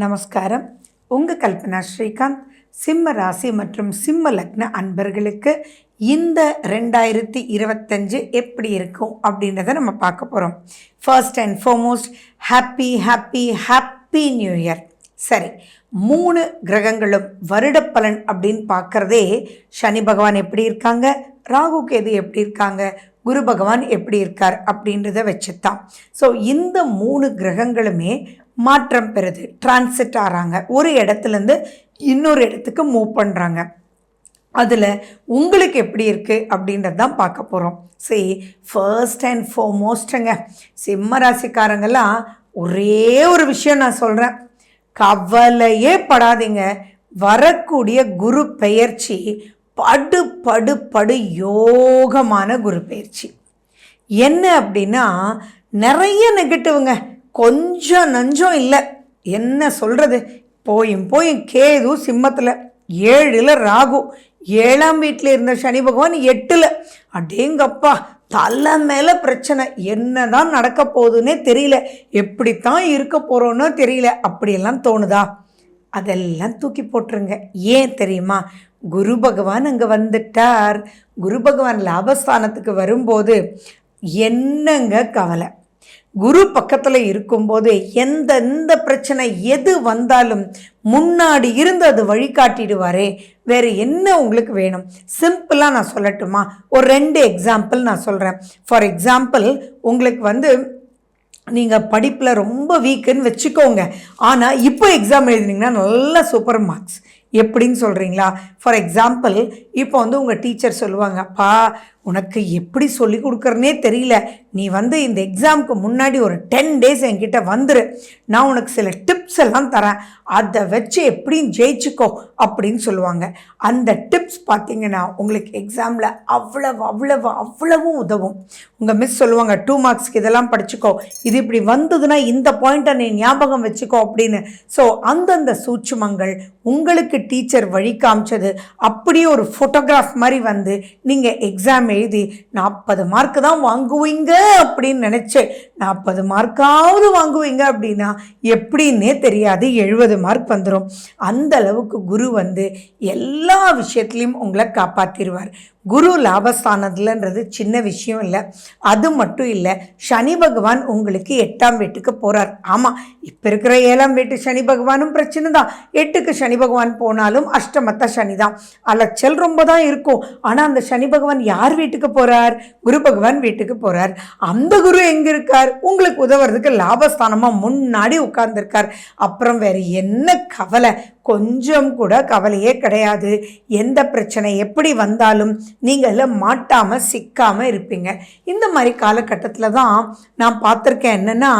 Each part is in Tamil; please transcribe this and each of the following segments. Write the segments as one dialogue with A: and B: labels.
A: நமஸ்காரம். உங்கள் கல்பனா ஸ்ரீகாந்த். சிம்ம ராசி மற்றும் சிம்ம லக்ன அன்பர்களுக்கு இந்த 2025 எப்படி இருக்கும் அப்படின்றத நம்ம பார்க்க போகிறோம். First and foremost happy happy happy new year. சரி, 3 கிரகங்களும் வருட பலன் அப்படின்னு பார்க்குறதே சனி பகவான் எப்படி இருக்காங்க, ராகு கேது எப்படி இருக்காங்க, குரு பகவான் எப்படி இருக்கார் அப்படின்றத வச்சுத்தான். ஸோ இந்த 3 கிரகங்களுமே மாற்றம் பெறுது, டிரான்சிட் ஆகிறாங்க, ஒரு இடத்துலேருந்து இன்னொரு இடத்துக்கு மூவ் பண்ணுறாங்க. அதில் உங்களுக்கு எப்படி இருக்குது அப்படின்றது தான் பார்க்க போகிறோம். சரி, ஃபர்ஸ்ட் அண்ட் ஃபார்மோஸ்ட்டுங்க, சிம்ம ராசிக்காரங்கெல்லாம் ஒரே ஒரு விஷயம் நான் சொல்கிறேன், கவலையே படாதீங்க. வரக்கூடிய குரு பெயர்ச்சி படு படு படு யோகமான குரு பெயர்ச்சி. என்ன அப்படின்னா, நிறைய நெகட்டிவ்ங்க, கொஞ்சம் நஞ்சம் இல்லை. என்ன சொல்கிறது, போயும் கேது சிம்மத்தில், 7ல் ராகு, 7ஆம் வீட்டில் இருந்த சனி பகவான் 8ல். அடேங்கப்பா, தலை மேலே பிரச்சனை. என்ன தான் நடக்க போகுதுன்னே தெரியல, எப்படித்தான் இருக்க போகிறோன்னோ தெரியல. அப்படியெல்லாம் தோணுதா? அதெல்லாம் தூக்கி போட்டுருங்க. ஏன் தெரியுமா? குரு பகவான் அங்கே வந்துட்டார். குரு பகவான் லாபஸ்தானத்துக்கு வரும்போது என்னங்க கவலை? குரு பக்கத்தில் இருக்கும்போது எந்த பிரச்சனை எது வந்தாலும் முன்னாடி இருந்து அது வழிகாட்டிடுவாரே. வேறு என்ன உங்களுக்கு வேணும்? சிம்பிளாக நான் சொல்லட்டுமா? ஒரு 2 எக்ஸாம்பிள் நான் சொல்கிறேன். ஃபார் எக்ஸாம்பிள், உங்களுக்கு நீங்கள் படிப்பில் ரொம்ப வீக்குன்னு வச்சுக்கோங்க, ஆனால் இப்போ எக்ஸாம் எழுதினீங்கன்னா நல்ல சூப்பர் மார்க்ஸ். எப்படின்னு சொல்கிறீங்களா? ஃபார் எக்ஸாம்பிள், இப்போ உங்கள் டீச்சர் சொல்லுவாங்க, அப்பா உனக்கு எப்படி சொல்லி கொடுக்குறனே தெரியல, நீ இந்த எக்ஸாமுக்கு முன்னாடி ஒரு 10 days என்கிட்ட வந்துரு, நான் உனக்கு சில டிப்ஸ் எல்லாம் தரேன், அதை வச்சு எப்படின்னு ஜெயிச்சுக்கோ அப்படின்னு சொல்லுவாங்க. அந்த டிப்ஸ் பார்த்தீங்கன்னா உங்களுக்கு எக்ஸாமில் அவ்வளவும் உதவும். உங்கள் மிஸ் சொல்லுவாங்க, 2 marksக்கு இதெல்லாம் படிச்சுக்கோ, இது இப்படி வந்ததுன்னா இந்த பாயிண்ட்டை நீ ஞாபகம் வச்சுக்கோ அப்படின்னு. ஸோ அந்தந்த சூட்சுமங்கள் உங்களுக்கு டீச்சர் வழி காமிச்சது அப்படியே ஒரு ஃபோட்டோகிராஃப் மாதிரி நீங்கள் எக்ஸாம் எழுதி 40 மார்க்கு தான் வாங்குவீங்க அப்படின்னு நினச்சி 40 மார்க்காவது வாங்குவீங்க அப்படின்னா எப்படின்னே தெரியாது, 70 மார்க் வந்துடும். அந்த அளவுக்கு குரு எல்லா விஷயத்துலையும் உங்களை காப்பாற்றிடுவார். குரு லாபஸ்தானத்துலன்றது சின்ன விஷயம் இல்லை. அது மட்டும் இல்லை, சனி பகவான் உங்களுக்கு 8ஆம் வீட்டுக்கு போகிறார். ஆமாம், இப்போ இருக்கிற 7ஆம் வீட்டு சனி பகவானும் பிரச்சனை தான். 8க்கு சனி பகவான் போனாலும் அஷ்டமத்த சனி தான், அலைச்சல் ரொம்ப தான் இருக்கும். ஆனால் அந்த சனி பகவான் யார் வீட்டுக்கு போகிறார்? குரு பகவான் வீட்டுக்கு போகிறார். அந்த குரு எங்கே இருக்கார்? உங்களுக்கு உதவுறதுக்கு லாபஸ்தானமாக முன்னாடி உட்கார்ந்துருக்கார். அப்புறம் வேறு என்ன கவலை? கொஞ்சம் கூட கவலையே கிடையாது. எந்த பிரச்சனை எப்படி வந்தாலும் நீங்கள் மாட்டாமல் சிக்காமல் இருப்பீங்க. இந்த மாதிரி காலகட்டத்தில் தான் நான் பார்த்துருக்கேன். என்னென்னா,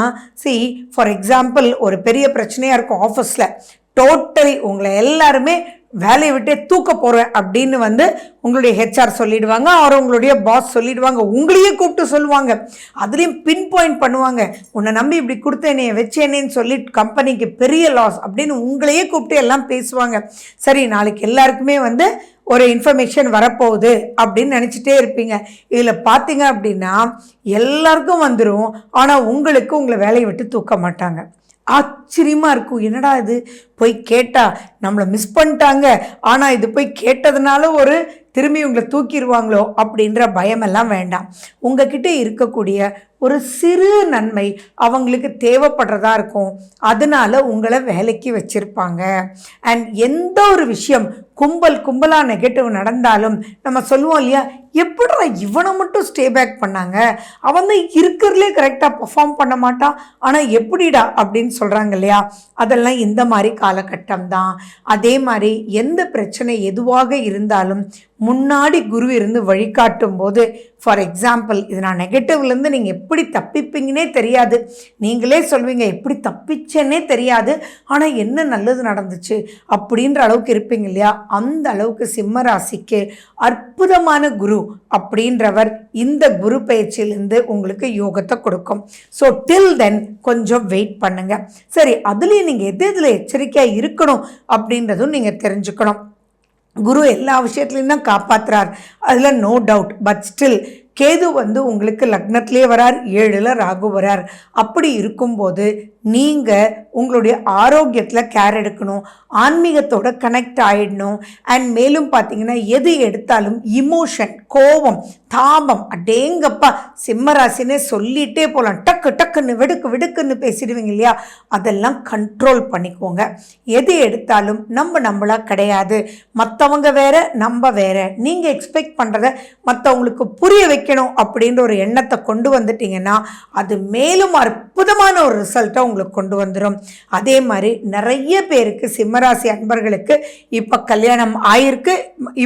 A: ஃபார் எக்ஸாம்பிள், ஒரு பெரிய பிரச்சனையாக இருக்கும் ஆஃபீஸில், டோட்டலி உங்களை எல்லாருமே வேலையை விட்டே தூக்க போகிறேன் அப்படின்னு உங்களுடைய ஹெச்ஆர் சொல்லிடுவாங்க, அவர் உங்களுடைய பாஸ் சொல்லிடுவாங்க, உங்களையே கூப்பிட்டு சொல்லுவாங்க, அதுலேயும் பின் பாயிண்ட் பண்ணுவாங்க, உன்னை நம்பி இப்படி கொடுத்தேனே வச்சேனேன்னு சொல்லி கம்பெனிக்கு பெரிய லாஸ் அப்படின்னு உங்களையே கூப்பிட்டு எல்லாம் பேசுவாங்க. சரி, நாளைக்கு எல்லாருக்குமே ஒரு இன்ஃபர்மேஷன் வரப்போகுது அப்படின்னு நினச்சிட்டே இருப்பீங்க. இதில் பார்த்தீங்க அப்படின்னா எல்லாருக்கும் வந்துடும், ஆனால் உங்களை வேலையை விட்டு தூக்க மாட்டாங்க. ஆச்சரியமாக இருக்கும், என்னடா இது, போய் கேட்டால் நம்மளை மிஸ் பண்ணிட்டாங்க, ஆனால் இது போய் கேட்டதுனால திரும்பி உங்களை தூக்கிடுவாங்களோ அப்படின்ற பயமெல்லாம் வேண்டாம். உங்ககிட்ட இருக்கக்கூடிய ஒரு சிறு நன்மை அவங்களுக்கு தேவைப்படுறதா இருக்கும், அதனால உங்களை வேலைக்கு வச்சுருப்பாங்க. அண்ட் எந்த ஒரு விஷயம் கும்பலாக நெகட்டிவ் நடந்தாலும் நம்ம சொல்லுவோம் இல்லையா, எப்படா இவனை மட்டும் ஸ்டே பேக் பண்ணாங்க, அவன் தான் இருக்கிறதுலே கரெக்டாக பர்ஃபார்ம் பண்ண மாட்டான், ஆனால் எப்படிடா அப்படின்னு சொல்கிறாங்க இல்லையா, அதெல்லாம் இந்த மாதிரி காலகட்டம் தான். அதே மாதிரி எந்த பிரச்சனை எதுவாக இருந்தாலும் முன்னாடி குரு இருந்து வழிகாட்டும் போது, ஃபார் எக்ஸாம்பிள், இது நான் நெகட்டிவ்லேருந்து நீங்கள் எப்படி தப்பிப்பீங்கன்னே தெரியாது, நீங்களே சொல்வீங்க எப்படி தப்பிச்சேன்னே தெரியாது, ஆனால் என்ன நல்லது நடந்துச்சு அப்படின்ற அளவுக்கு இருப்பீங்க இல்லையா. அந்த அளவுக்கு சிம்ம ராசிக்கு அற்புதமான குரு அப்படின்றவர் இந்த குரு பயிற்சியிலேருந்து உங்களுக்கு யோகத்தை கொடுக்கும். ஸோ டில் தென் கொஞ்சம் வெயிட் பண்ணுங்க. சரி, அதுலேயும் நீங்கள் எதில் எச்சரிக்கையாக இருக்கணும் அப்படின்றதும் நீங்கள் தெரிஞ்சுக்கணும். குரு எல்லா விஷயத்துலையும் தான் காப்பாற்றுறார், அதில் no doubt. But still Ketu உங்களுக்கு லக்னத்திலே வரார், 7ல் ராகு வரார். அப்படி இருக்கும்போது நீங்கள் உங்களுடைய ஆரோக்கியத்தில் கேர் எடுக்கணும், ஆன்மீகத்தோட கனெக்ட் ஆகிடணும். அண்ட் மேலும் பார்த்தீங்கன்னா எது எடுத்தாலும் இமோஷன், கோபம், தாபம், அடேங்கப்பா சிம்மராசினே சொல்லிகிட்டே போகலாம். டக்கு டக்குன்னு வெடுக்குன்னு பேசிடுவீங்க இல்லையா, அதெல்லாம் கண்ட்ரோல் பண்ணிக்கோங்க. எது எடுத்தாலும் நம்மளா கிடையாது, மற்றவங்க வேற நம்ம வேற, நீங்கள் எக்ஸ்பெக்ட் பண்ணுறத மற்றவங்களுக்கு புரிய வைக்கணும் அப்படின்ற ஒரு எண்ணத்தை கொண்டு வந்துட்டீங்கன்னா அது மேலும் அற்புதமான ஒரு ரிசல்ட்டை உங்களுக்கு கொண்டு வந்துடும். அதே மாதிரி நிறைய பேருக்கு சிம்மராசி அன்பர்களுக்கு இப்போ கல்யாணம் ஆயிருக்கு,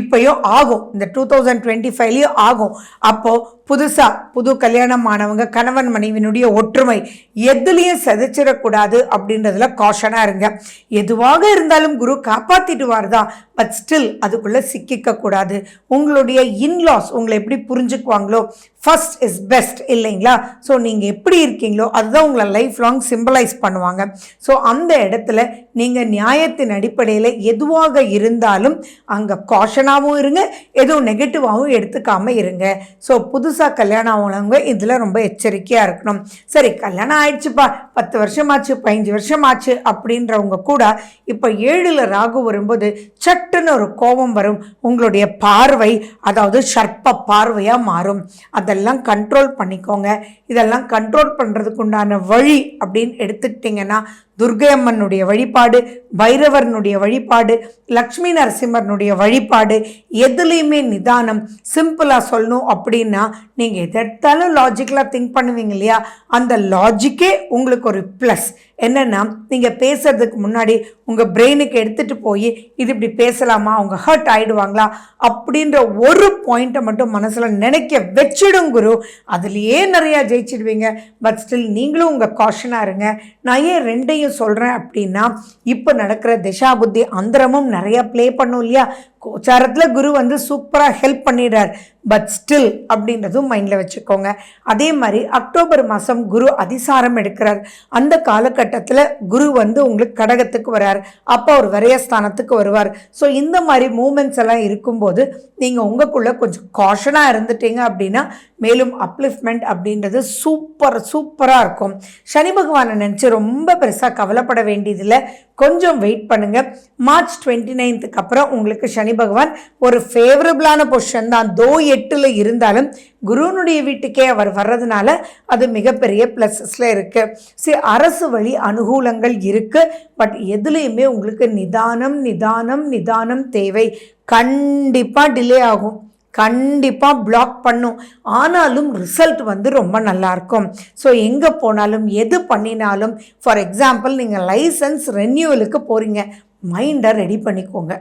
A: இப்போயும் ஆகும், இந்த 2025லேயும் ஆகும். அப்போது புது கல்யாணம் ஆனவங்க கணவன் மனைவியினுடைய ஒற்றுமை எதுலேயும் செதைச்சிடக்கூடாது அப்படின்றதுல காஷனாக இருங்க. எதுவாக இருந்தாலும் குரு காப்பாற்றிட்டு தான், பட் ஸ்டில் அதுக்குள்ளே சிக்கிக்கக்கூடாது. உங்களுடைய இன்லாஸ் உங்களை எப்படி புரிஞ்சுக்குவாங்களோ, ஃபர்ஸ்ட் இஸ் பெஸ்ட் இல்லைங்களா? ஸோ நீங்கள் எப்படி இருக்கீங்களோ அதுதான் உங்களை லைஃப் லாங் சிம்பலைஸ் பண்ணுவாங்க. ஸோ அந்த இடத்துல நீங்கள் நியாயத்தின் அடிப்படையில் எதுவாக இருந்தாலும் அங்கே காஷனாகவும் இருங்க, எதுவும் நெகட்டிவாகவும் எடுத்துக்காமல் இருங்க. ஸோ புதுசாக கல்யாணம் ஆகவங்க இதில் ரொம்ப எச்சரிக்கையாக இருக்கணும். சரி, கல்யாணம் ஆயிடுச்சுப்பா, 10 வருஷமாச்சு, 15 வருஷமாச்சு அப்படின்றவங்க கூட இப்போ 7ல் ராகு வரும்போது சட்டுன்னு ஒரு கோபம் வரும். உங்களுடைய பார்வை அதாவது ஷர்ப்ப பார்வையாக மாறும். அதெல்லாம் கண்ட்ரோல் பண்ணிக்கோங்க. இதெல்லாம் கண்ட்ரோல் பண்ணுறதுக்கு உண்டான வழி அப்படின்னு எடுத்துக்கிட்டிங்கன்னா துர்க்கை அம்மனுடைய வழிபாடு, பைரவர்னுடைய வழிபாடு, லக்ஷ்மி நரசிம்மர்னுடைய வழிபாடு, எதுலேயுமே நிதானம். சிம்பிளாக சொல்லணும் அப்படின்னா நீங்கள் எதெடுத்தாலும் லாஜிக்கலாக திங்க் பண்ணுவீங்க இல்லையா, அந்த லாஜிக்கே உங்களுக்கு ஒரு ப்ளஸ். என்னென்னா நீங்கள் பேசுறதுக்கு முன்னாடி உங்கள் பிரெயினுக்கு எடுத்துகிட்டு போய் இது இப்படி பேசலாமா, அவங்க ஹர்ட் ஆகிடுவாங்களா அப்படின்ற ஒரு பாயிண்ட்டை மட்டும் மனசில் நினைக்க வச்சிடும் குரு. அதுலேயே நிறையா ஜெயிச்சிடுவீங்க. பட் ஸ்டில் நீங்களும் உங்கள் காஷனாக இருங்க. நான் ஏன் ரெண்டையும் சொல்கிறேன் அப்படின்னா இப்போ நடக்கிற திசா புத்தி அந்தரமும் நிறையா ப்ளே பண்ணும் இல்லையா. கோச்சாரத்தில் குரு வந்து சூப்பராக ஹெல்ப் பண்ணிடுறார், பட் ஸ்டில் அப்படின்றதும் மைண்டில் வச்சுக்கோங்க. அதே மாதிரி அக்டோபர் மாதம் குரு அதிசாரம் எடுக்கிறார். அந்த காலகட்டத்தில் குரு வந்து உங்களுக்கு கடகத்துக்கு வர்றார், அப்போ ஒரு விரயஸ்தானத்துக்கு வருவார். ஸோ இந்த மாதிரி மூமெண்ட்ஸ் எல்லாம் இருக்கும்போது நீங்கள் உங்களுக்குள்ளே கொஞ்சம் காஷனாக இருந்துட்டீங்க அப்படின்னா மேலும் அப்லிஃப்ட்மெண்ட் அப்படின்றது சூப்பராக இருக்கும். சனி பகவானை நினச்சி ரொம்ப பெருசாக கவலைப்பட வேண்டியதில்லை, கொஞ்சம் வெயிட் பண்ணுங்கள். மார்ச் 29க்கு அப்புறம் உங்களுக்கு சனி பகவான் ஒரு ஃபேவரபிளான பொசிஷன் தான். 8ல் இருந்தாலும் குருனுடைய வீட்டுக்கே அவர் வர்றதுனால அது மிகப்பெரிய ப்ளஸஸில் இருக்குது. சரி, அரசு வழி அனுகூலங்கள் இருக்குது, பட் எதுலேயுமே உங்களுக்கு நிதானம் தேவை. கண்டிப்பாக டிலே ஆகும், கண்டிப்பாக பிளாக் பண்ணும், ஆனாலும் ரிசல்ட் வந்து ரொம்ப நல்லாயிருக்கும். ஸோ எங்கே போனாலும் எது பண்ணினாலும், ஃபார் எக்ஸாம்பிள் நீங்கள் லைசன்ஸ் ரெனியூவலுக்கு போகிறீங்க, மைண்டை ரெடி பண்ணிக்கோங்க.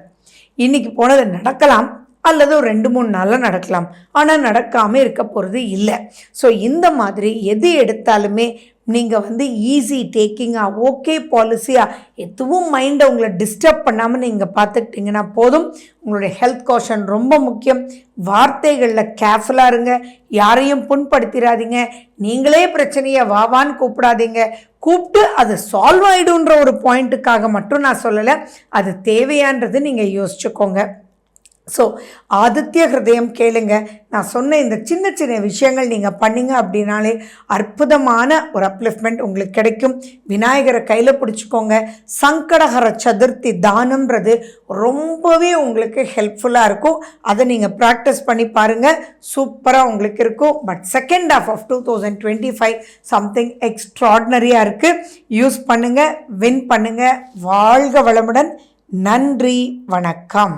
A: இன்றைக்கி போனது நடக்கலாம் அல்லது ஒரு 2-3 நாளில் நடக்கலாம், ஆனால் நடக்காமல் இருக்க போகிறது இல்லை. ஸோ இந்த மாதிரி எது எடுத்தாலுமே நீங்கள் வந்து ஈஸி டேக்கிங்காக, ஓகே பாலிசியாக, எதுவும் மைண்டை உங்களை டிஸ்டர்ப் பண்ணாமல் நீங்கள் பார்த்துக்கிட்டிங்கன்னா போதும். உங்களுடைய ஹெல்த் காஷன் ரொம்ப முக்கியம். வார்த்தைகளில் கேர்ஃபுல்லாக இருங்க, யாரையும் புண்படுத்திடாதீங்க. நீங்களே பிரச்சனையை வாவான்னு கூப்பிடாதீங்க, கூப்பிட்டு அது சால்வ் ஆகிடுன்ற ஒரு பாயிண்ட்டுக்காக மட்டும் நான் சொல்லலை, அது தேவையான்றது நீங்கள் யோசிச்சுக்கோங்க. ஸோ ஆதித்ய ஹிருதயம் கேளுங்க. நான் சொன்ன இந்த சின்ன சின்ன விஷயங்கள் நீங்கள் பண்ணிங்க அப்படின்னாலே அற்புதமான ஒரு அப்லிஃப்ட்மெண்ட் உங்களுக்கு கிடைக்கும். விநாயகரை கையில் பிடிச்சிக்கோங்க. சங்கடஹர சதுர்த்தி தானம்ன்றது ரொம்பவே உங்களுக்கு ஹெல்ப்ஃபுல்லாக இருக்கும். அதை நீங்கள் ப்ராக்டிஸ் பண்ணி பாருங்கள், சூப்பராக உங்களுக்கு இருக்கும். But second half of 2025 something எக்ஸ்ட்ராடினரியாக இருக்குது. யூஸ் பண்ணுங்கள், வின் பண்ணுங்கள். வாழ்க வளமுடன். நன்றி, வணக்கம்.